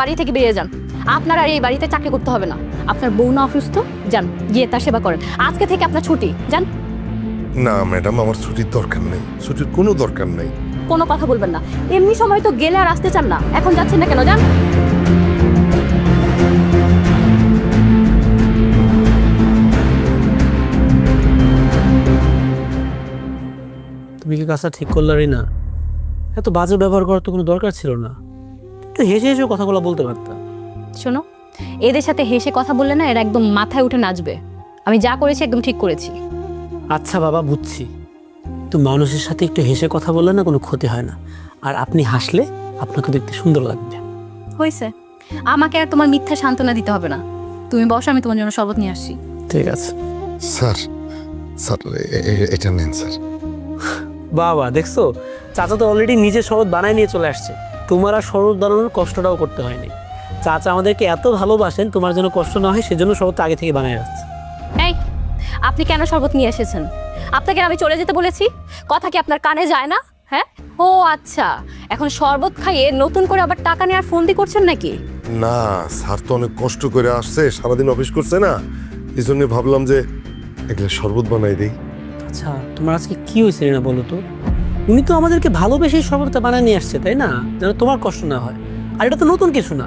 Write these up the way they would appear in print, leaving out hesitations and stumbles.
বাড়ি থেকে বেরিয়ে যান। আপনার আর এই বাড়িতে চাকরি করতে হবে না। আপনার বউ না অসুস্থ, যান গিয়ে তার সেবা করেন। আজকে থেকে আপনার ছুটি, যান। না ম্যাডাম, আমার ছুটির দরকার নেই, ছুটির কোনো দরকার নেই। কোনো কথা বলবেন না। এমনি সময় তো গেলে আর আসতে চান না, এখন যাচ্ছেন না কেন? যান। তুমি কি কাজটা ঠিক করলারই না? এত বাজে ব্যবহার করার তো কোনো দরকার ছিল না। একটু হেসে হেসে কথাগুলো বলতে পারতাম। শোনো, এদের সাথে হেসে কথা বললে না, এরা একদম মাথায় উঠে নাচবে। আমি যা করেছি একদম ঠিক করেছি। আচ্ছা বাবা, বুঝছি। তো মানুষের সাথে একটু হেসে কথা বললে না কোনো ক্ষতি হয় না। আর আপনি হাসলে আপনাকে দেখতে সুন্দর লাগবে। হয়েছে, আমাকে আর তোমার মিথ্যা সান্ত্বনা দিতে হবে না। তুমি বসো, আমি তোমার জন্য শরবত নিয়ে আসছি। ঠিক আছে। স্যার, স্যার এটা নেন স্যার। বাবা দেখছো, চাচা তো অলরেডি নিজে শরবত বানায় নিয়ে চলে আসছে। তোমার আর শরবত বানানোর কষ্টটাও করতে হয়নি। চাচা আমাদেরকে এত ভালোবাসেন, তোমার জন্য কষ্ট না হয় সেজন্য শরবতটা আগে থেকে বানায় রাখছে। এই, আপনি কেন শরবত নিয়ে এসেছেন? আপনাকে আমি চলে যেতে বলেছি? কথা কি আপনার কানে যায় না? হ্যাঁ, ও আচ্ছা, এখন শরবত খাইয়ে নতুন করে আবার টাকা নেওয়ার ফন্দি করছেন নাকি? না, স্যার তো অনেক কষ্ট করে আসছে, সারাদিন অফিস করছে না, এই জন্য ভাবলাম যে একটা শরবত বানাই দিই। আচ্ছা, তোমার আজকে কি হয়েছে না বলো তো? উনি তো আমাদেরকে ভালোবেসে শরবতটা বানায় নিয়ে আসছে, তাই না? যেন তোমার কষ্ট না হয়। আর এটা তো নতুন কিছু না,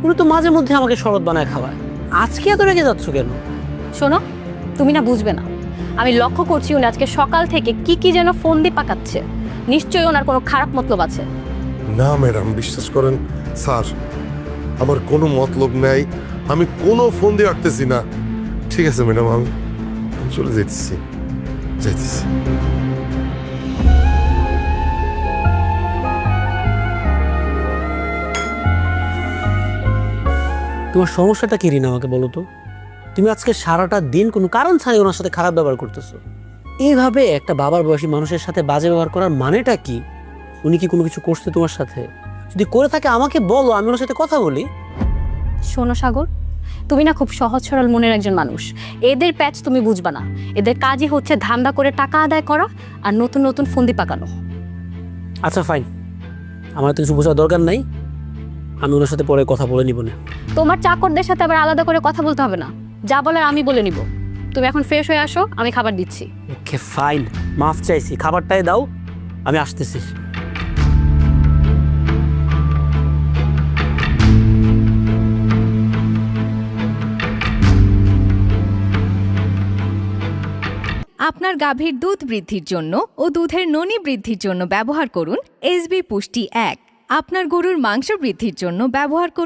উনি তো মাঝে মধ্যে আমাকে শরবত বানায় খাওয়ায়। আজকে এত রেগে যাচ্ছ কেন? শোনো, তুমি না বুঝবে না। আমি লক্ষ্য করছি উনি আজকে সকাল থেকে কি কি যেন ফোন দিয়ে পাকাচ্ছে। নিশ্চয়ই ওনার কোনো খারাপ মতলব আছে। না ম্যাডাম, বিশ্বাস করেন স্যার, আমার কোনো মতলব নেই, আমি কোনো ফোন দিয়ে রাখতেছি না। ঠিক আছে ম্যাডাম, আমি চলে যেতেছি। তোমার সমস্যাটা কি রিনা, আমাকে বলো তো। তুমি আজকে সারাটা দিন কোনো কারণ ছাড়াই ওনার সাথে খারাপ ব্যবহার করতেছো। এইভাবে একটা বাবার বয়সী মানুষের সাথে বাজে ব্যবহার করার মানেটা কি? উনি কি কোনো কিছু করছে তোমার সাথে? যদি করে থাকে আমাকে বলো, আমি ওনার সাথে কথা বলি। শোনো সাগর, তুমি না খুব সহজ সরল মনের একজন মানুষ। এদের প্যাচ তুমি বুঝবা না। এদের কাজই হচ্ছে ধান্দা করে টাকা আদায় করা আর নতুন নতুন ফন্দি পাকানো। আচ্ছা ফাইন, আমার তো কিছু বোঝার দরকার নাই। আমি ওনার সাথে পরে কথা বলে নিব না। তোমার চাকরদের সাথে আবার আলাদা করে কথা বলতে হবে না। যা বলার আমি বলে নিব। তুমি এখন ফ্রেশ হয়ে আসো, আমি খাবার দিচ্ছি। ওকে ফাইন, মাফ চাইছি, খাবারটাই দাও, আমি আসতেছি। আপনার গাভীর দুধ বৃদ্ধির জন্য ও দুধের ননী বৃদ্ধির জন্য ব্যবহার করুন এসবি পুষ্টি 1। আপনার গরুর মাংস বৃদ্ধির জন্য ব্যবহার করুন